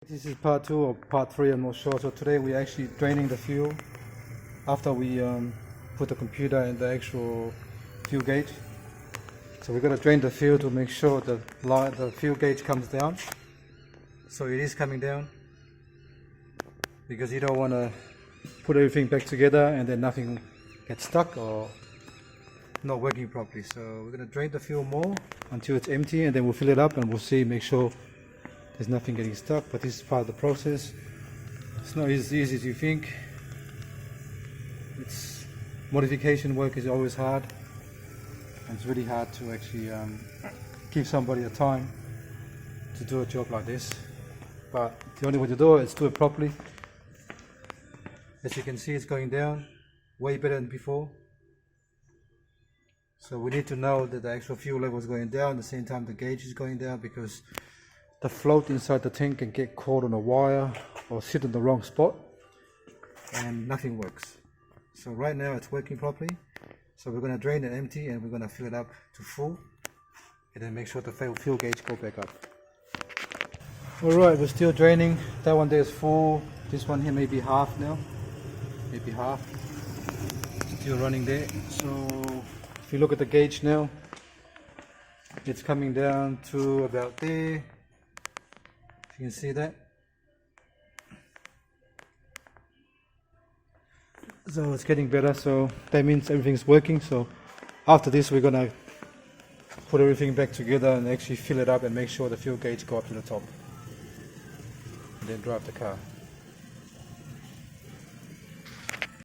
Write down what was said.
This is part 2 or part 3, I'm not sure. So today we're actually draining the fuel after we put the computer in the actual fuel gauge. So we're going to drain the fuel to make sure that the fuel gauge comes down. So it is coming down, because you don't want to put everything back together and then nothing gets stuck or not working properly. So we're going to drain the fuel more until it's empty, and then we'll fill it up and we'll see, make sure there's nothing getting stuck. But this is part of the process. It's not as easy as you think. Modification work is always hard, and it's really hard to actually give somebody the time to do a job like this. But the only way to do it is do it properly. As you can see, it's going down way better than before. So we need to know that the actual fuel level is going down at the same time the gauge is going down, because the float inside the tank can get caught on a wire or sit in the wrong spot and nothing works. So right now it's working properly. So we're going to drain it empty and we're going to fill it up to full, and then make sure the fuel gauge go back up. Alright, we're still draining. That one there is full. This one here maybe half now. Maybe half. Still running there. So if you look at the gauge now, it's coming down to about there. You can see that. So it's getting better, so that means everything's working. So after this we're gonna put everything back together and actually fill it up and make sure the fuel gauge go up to the top, and then drive the car.